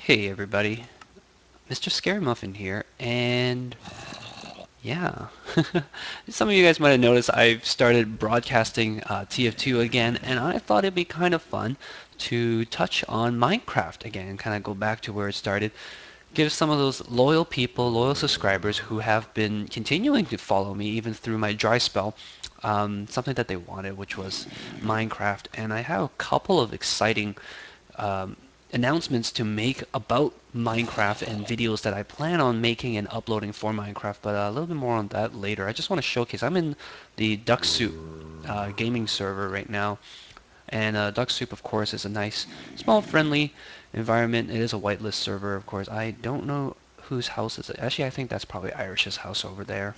Hey everybody, MrScaryMuffin here, and yeah, some of you guys might have noticed I've started broadcasting TF2 again, and I thought it'd be kind of fun to touch on Minecraft again, kind of go back to where it started, give some of those loyal people, loyal subscribers who have been continuing to follow me even through my dry spell, something that they wanted, which was Minecraft, and I have a couple of exciting um, announcements to make about Minecraft and videos that I plan on making and uploading for Minecraft, but a little bit more on that later. I just want to showcase, I'm in the Duck Soup gaming server right now, and Duck Soup, of course, is a nice, small, friendly environment. It is a whitelist server, of course. I don't know whose house is it. Actually, I think that's probably Irish's house over there.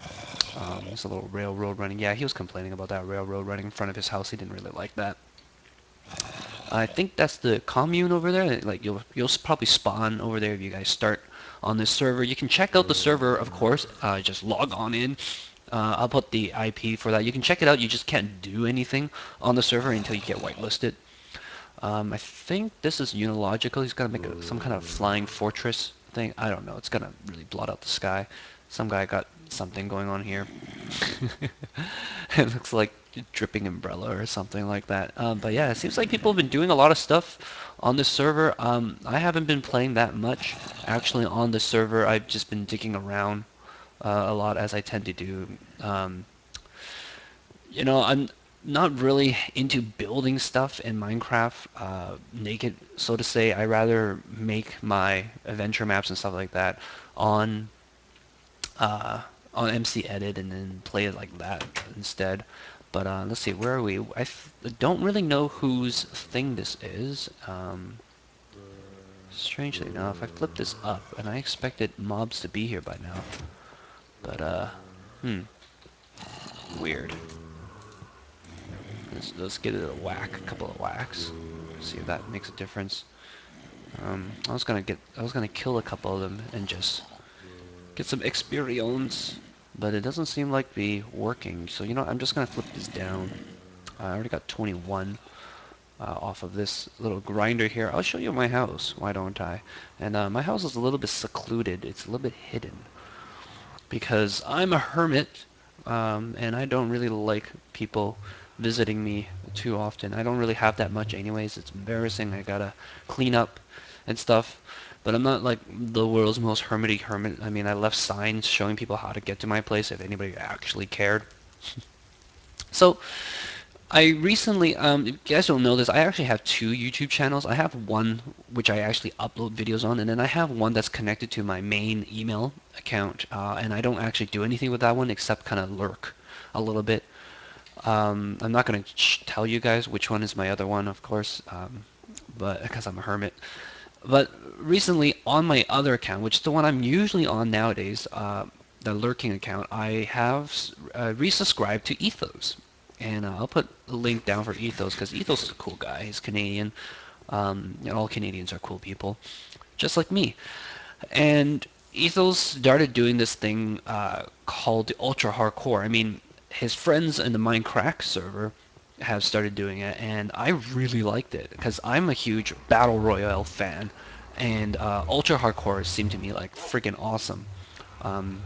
There's a little railroad running. Yeah, he was complaining about that railroad running in front of his house. He didn't really like that. I think that's the commune over there. Like you'll probably spawn over there if you guys start on this server. You can check out the server, of course. Just log on in. I'll put the IP for that. You can check it out. You just can't do anything on the server until you get whitelisted. I think this is unilogical. He's gonna make some kind of flying fortress thing. I don't know. It's gonna really blot out the sky. Some guy got something going on here. It looks like a dripping umbrella or something like that. But yeah, it seems like people have been doing a lot of stuff on this server. I haven't been playing that much actually on the server. I've just been digging around a lot as I tend to do. Um, I'm not really into building stuff in Minecraft naked, so to say. I rather make my adventure maps and stuff like that on uh, on MC Edit and then play it like that instead. But let's see, where are we? Don't really know whose thing this is. Strangely enough, I flipped this up and I expected mobs to be here by now. But hmm, weird. Let's get it a whack, a couple of whacks. See if that makes a difference. I was gonna kill a couple of them and just get some experience, but it doesn't seem like to be working. So I'm just gonna flip this down. I already got 21 off of this little grinder here. I'll show you my house. Why don't I? And my house is a little bit secluded. It's a little bit hidden because I'm a hermit, and I don't really like people visiting me too often. I don't really have that much anyways. It's embarrassing. I gotta clean up and stuff. But I'm not like the world's most hermity hermit. I mean, I left signs showing people how to get to my place if anybody actually cared. So I recently, if you guys don't know this, I actually have two YouTube channels. I have one which I actually upload videos on, and then I have one that's connected to my main email account, and I don't actually do anything with that one except kind of lurk a little bit. I'm not going to tell you guys which one is my other one, of course, but because I'm a hermit. But recently on my other account, which is the one I'm usually on nowadays, the lurking account, I have resubscribed to Ethos. And I'll put a link down for Ethos because Ethos is a cool guy. He's Canadian. All Canadians are cool people, just like me. And Ethos started doing this thing called the Ultra Hardcore. I mean, his friends in the Minecraft server have started doing it, and I really liked it because I'm a huge Battle Royale fan, and Ultra Hardcore seemed to me like freaking awesome. Um,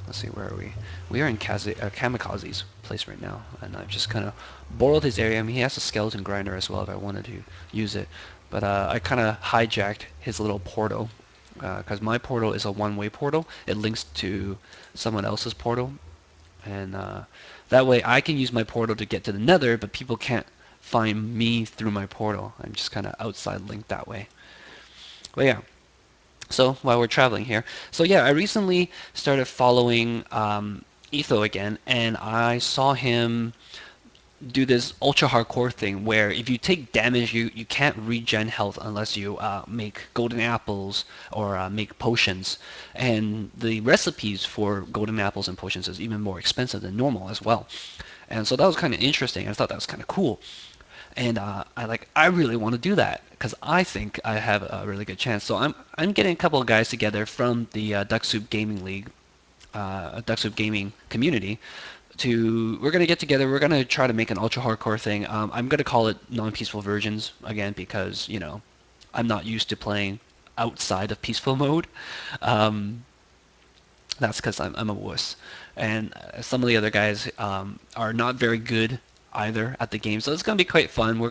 let's see, where are we? We are in Kamikaze's place right now, and I've just kind of borrowed his area. I mean, he has a skeleton grinder as well if I wanted to use it, but I kind of hijacked his little portal because my portal is a one-way portal. It links to someone else's portal, and that way I can use my portal to get to the nether, but people can't find me through my portal. I'm just kind of outside linked that way. But yeah, so while we're traveling here, so yeah, I recently started following Etho again, and I saw him do this ultra hardcore thing where if you take damage, you can't regen health unless you make golden apples or make potions. And the recipes for golden apples and potions is even more expensive than normal as well. And so that was kind of interesting. I thought that was kind of cool. And I really want to do that because I think I have a really good chance. So I'm getting a couple of guys together from the Duck Soup Gaming League, Duck Soup Gaming community, we're gonna get together. We're gonna try to make an ultra hardcore thing. I'm gonna call it non-peaceful versions again because I'm not used to playing outside of peaceful mode. Um, that's because I'm a wuss. And some of the other guys are not very good either at the game. So it's going to be quite fun.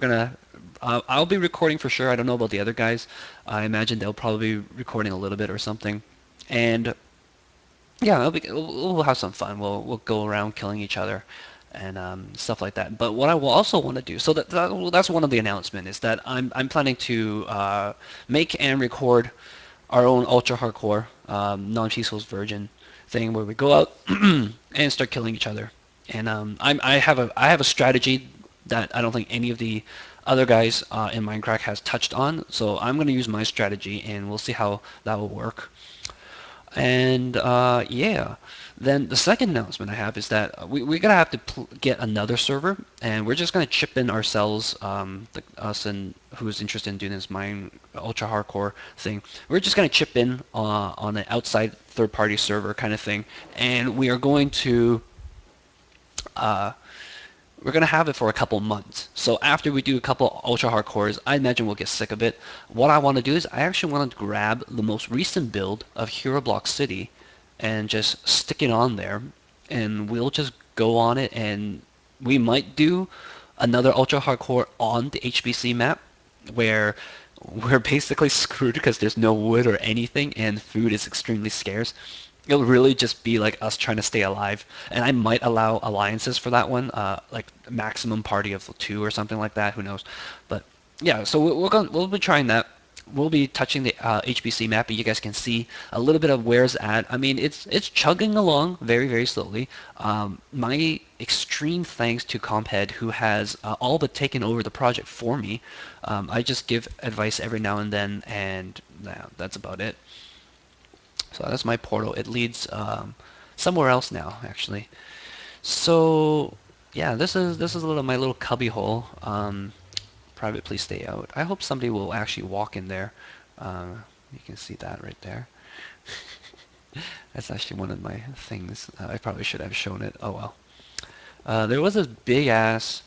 I'll be recording for sure. I don't know about the other guys. I imagine they'll probably be recording a little bit or something. And yeah, we'll have some fun. We'll go around killing each other and stuff like that. But what I will also want to do, so that's one of the announcements, is that I'm planning to make and record our own ultra hardcore non-peaceful virgin thing where we go out and start killing each other. And I have a strategy that I don't think any of the other guys in Minecraft has touched on. So I'm going to use my strategy, and we'll see how that will work. And yeah, then the second announcement I have is that we're gonna have to get another server, and we're just gonna chip in ourselves, us and who's interested in doing this mine ultra hardcore thing. We're just gonna chip in on an outside third-party server kind of thing, and we are going to uh, we're going to have it for a couple months. So after we do a couple ultra hardcores, I imagine we'll get sick of it. What I want to do is I actually want to grab the most recent build of Hero Block City and just stick it on there, and we'll just go on it, and we might do another ultra hardcore on the HBC map where we're basically screwed because there's no wood or anything and food is extremely scarce. It'll really just be like us trying to stay alive. And I might allow alliances for that one, like maximum party of 2 or something like that. Who knows? But yeah, so we'll be trying that. We'll be touching the HBC map, and you guys can see a little bit of where it's at. I mean, it's chugging along very, very slowly. My extreme thanks to Comphead, who has all but taken over the project for me. I just give advice every now and then, and that's about it. So that's my portal. It leads somewhere else now, actually. So yeah, this is a little my little cubby hole. Private, please stay out. I hope somebody will actually walk in there. You can see that right there. That's actually one of my things. I probably should have shown it. Oh well. There was this big ass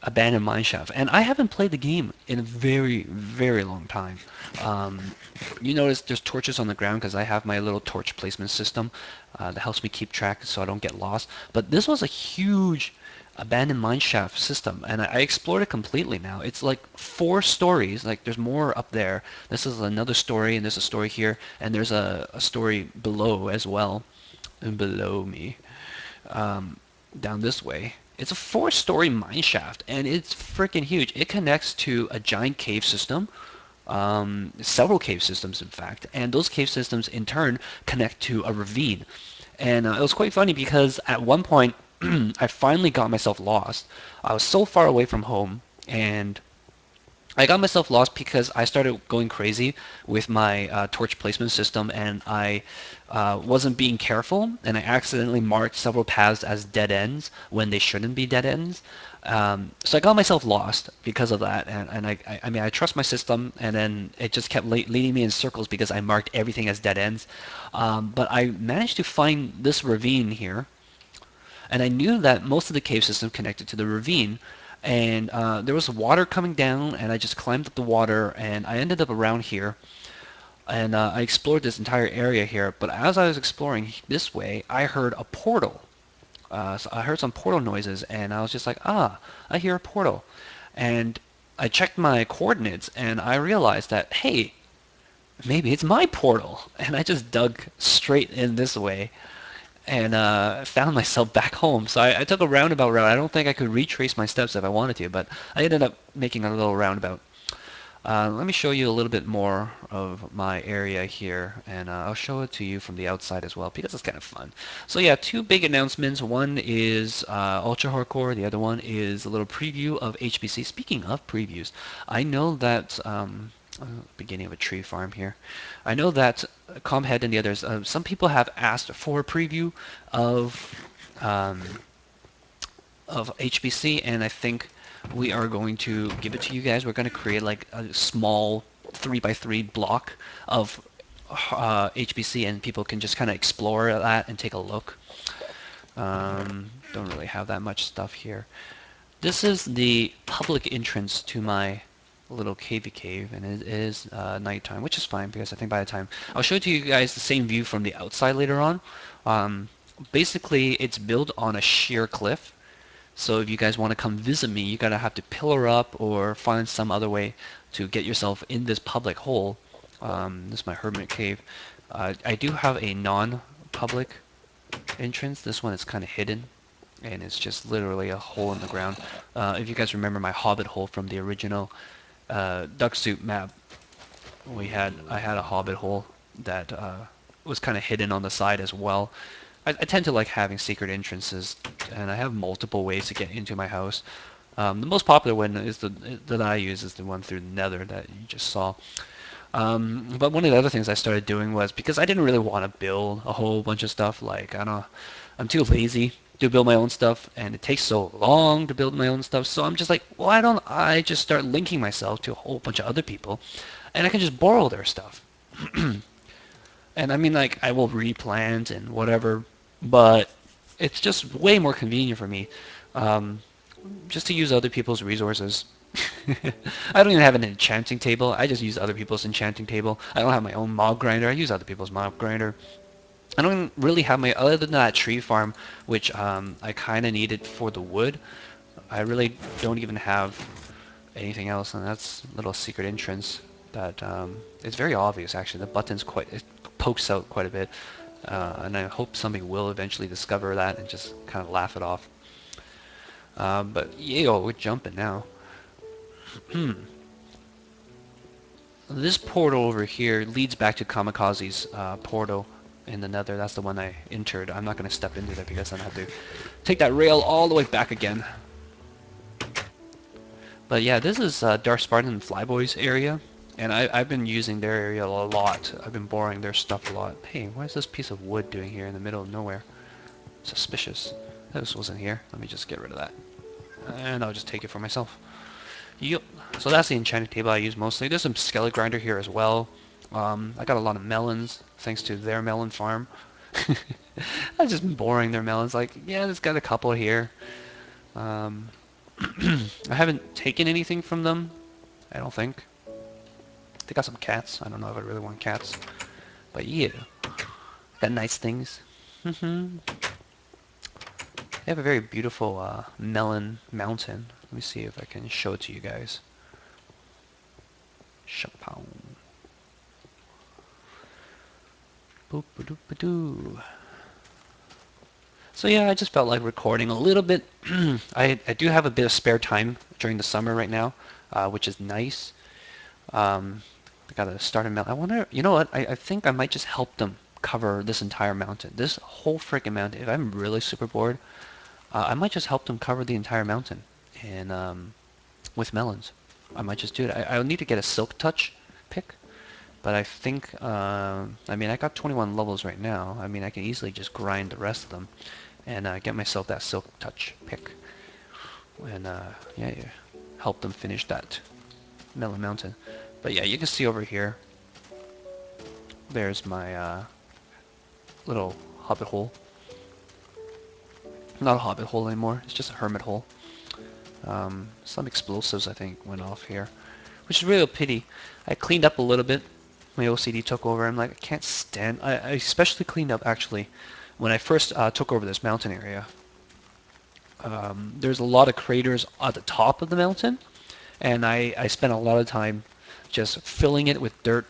abandoned mine shaft, and I haven't played the game in a very, very long time. Um, you notice there's torches on the ground because I have my little torch placement system that helps me keep track so I don't get lost. But this was a huge abandoned mine shaft system, and I explored it completely now. It's like 4 stories. Like there's more up there. This is another story, and there's a story here, and there's a story below as well, and below me um, down this way. It's a 4-story mine shaft, and it's freaking huge. It connects to a giant cave system, several cave systems, in fact, and those cave systems in turn connect to a ravine. And it was quite funny because at one point I finally got myself lost. I was so far away from home, and I got myself lost because I started going crazy with my torch placement system, and I wasn't being careful, and I accidentally marked several paths as dead ends when they shouldn't be dead ends. So I got myself lost because of that, and I mean, I trust my system, and then it just kept leading me in circles because I marked everything as dead ends. But I managed to find this ravine here, and I knew that most of the cave system connected to the ravine, and there was water coming down, and I just climbed up the water, and I ended up around here, and I explored this entire area here. But as I was exploring this way, I heard a portal. So I heard some portal noises, and I was just like, ah, I hear a portal. And I checked my coordinates, and I realized that, hey, maybe it's my portal. And I just dug straight in this way, and found myself back home. So I took a roundabout route. I don't think I could retrace my steps if I wanted to, but I ended up making a little roundabout. Let me show you a little bit more of my area here, and I'll show it to you from the outside as well because it's kind of fun. So yeah, 2 big announcements. One is Ultra Hardcore. The other one is a little preview of HBC. Speaking of previews, I know that beginning of a tree farm here. I know that Comhead and the others, some people have asked for a preview of um, HBC, and I think we are going to give it to you guys. We're going to create like a small 3x3 block of HBC, and people can just kind of explore that and take a look. Don't really have that much stuff here. This is the public entrance to my a little cavey cave, and it is nighttime, which is fine because I think by the time I'll show to you guys the same view from the outside later on. Um, Basically, it's built on a sheer cliff. So if you guys want to come visit me, you gotta have to pillar up or find some other way to get yourself in this public hole. This is my hermit cave. I do have a non-public entrance. This one is kind of hidden, and it's just literally a hole in the ground. If you guys remember my hobbit hole from the original duck soup map, I had a hobbit hole that was kind of hidden on the side as well. I tend to like having secret entrances, and I have multiple ways to get into my house. The most popular one is that I use is the one through the Nether that you just saw. But one of the other things I started doing was because I didn't really want to build a whole bunch of stuff. Like I don't know, I'm too lazy to build my own stuff, and it takes so long to build my own stuff. So I'm just like, why don't I just start linking myself to a whole bunch of other people, and I can just borrow their stuff. And I mean, like, I will replant and whatever, but it's just way more convenient for me um, just to use other people's resources. I don't even have an enchanting table. I just use other people's enchanting table. I don't have my own mob grinder. I use other people's mob grinder. I don't really have my, other than that tree farm, which I kind of needed for the wood. I really don't even have anything else, and that's a little secret entrance that it's very obvious actually. The button's quite, it pokes out quite a bit, and I hope somebody will eventually discover that and just kind of laugh it off. But yeah, we're jumping now. This portal over here leads back to Kamikaze's portal in the Nether. That's the one I entered. I'm not going to step into that because then I have to take that rail all the way back again. But yeah, this is Dark Spartan and Flyboys area, and I've been using their area a lot. I've been borrowing their stuff a lot. Hey, what is this piece of wood doing here in the middle of nowhere? Suspicious. This wasn't here. Let me just get rid of that. And I'll just take it for myself. Yep. So that's the enchanted table I use mostly. There's some skeleton grinder here as well. I got a lot of melons thanks to their melon farm. I've just been borrowing their melons. Like, yeah, there's got a couple here. Um, I haven't taken anything from them. I don't think. They got some cats. I don't know if I really want cats. But yeah, got nice things. They have a very beautiful melon mountain. Let me see if I can show it to you guys. Shapow. Boop a doop a doo. So yeah, I just felt like recording a little bit. I do have a bit of spare time during the summer right now, which is nice. I gotta start a mountain. I wonder, you know what? I think I might just help them cover this entire mountain. This whole freaking mountain. If I'm really super bored, I might just help them cover the entire mountain. And with melons. I might just do it. I'll need to get a silk touch pick. But I think, I mean, I got 21 levels right now. I mean, I can easily just grind the rest of them and get myself that silk touch pick. And yeah, yeah, help them finish that melon mountain. But yeah, you can see over here, there's my little hobbit hole. Not a hobbit hole anymore, it's just a hermit hole. Some explosives, I think, went off here, which is really a pity. I cleaned up a little bit. My OCD took over. I'm like, I can't stand... I especially cleaned up, actually, when I first took over this mountain area. There's a lot of craters at the top of the mountain, and I spent a lot of time just filling it with dirt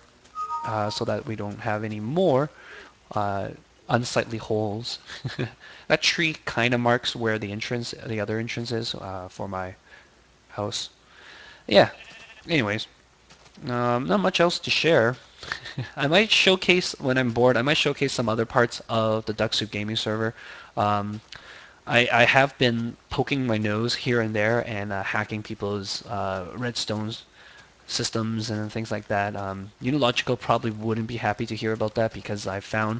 so that we don't have any more uh, unsightly holes. That tree kind of marks where the other entrance is for my house. Yeah. Anyways, not much else to share. I might showcase when I'm bored. I might showcase some other parts of the Duck Soup gaming server. Um, I have been poking my nose here and there and hacking people's redstones systems and things like that. Unilogical probably wouldn't be happy to hear about that because I found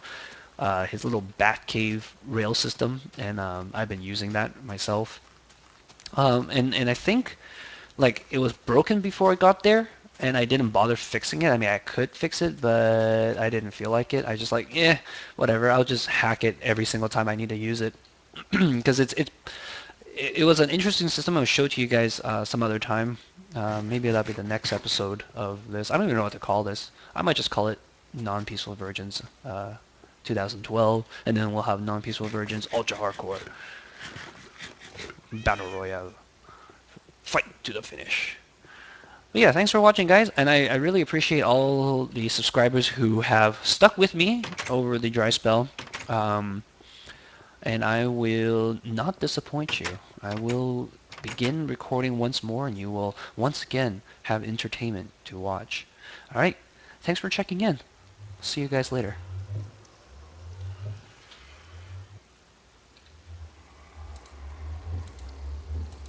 his little Batcave rail system, and I've been using that myself. And I think like it was broken before I got there, and I didn't bother fixing it. I mean, I could fix it, but I didn't feel like it. I just like, whatever. I'll just hack it every single time I need to use it because it was an interesting system. I'll show it to you guys some other time. Maybe that'll be the next episode of this. I don't even know what to call this. I might just call it Non-Peaceful Virgins 2012, and then we'll have Non-Peaceful Virgins Ultra Hardcore Battle Royale. Fight to the finish. But yeah, thanks for watching, guys, and I really appreciate all the subscribers who have stuck with me over the dry spell. Um, and I will not disappoint you. I will begin recording once more, and you will once again have entertainment to watch. All right, thanks for checking in. See you guys later.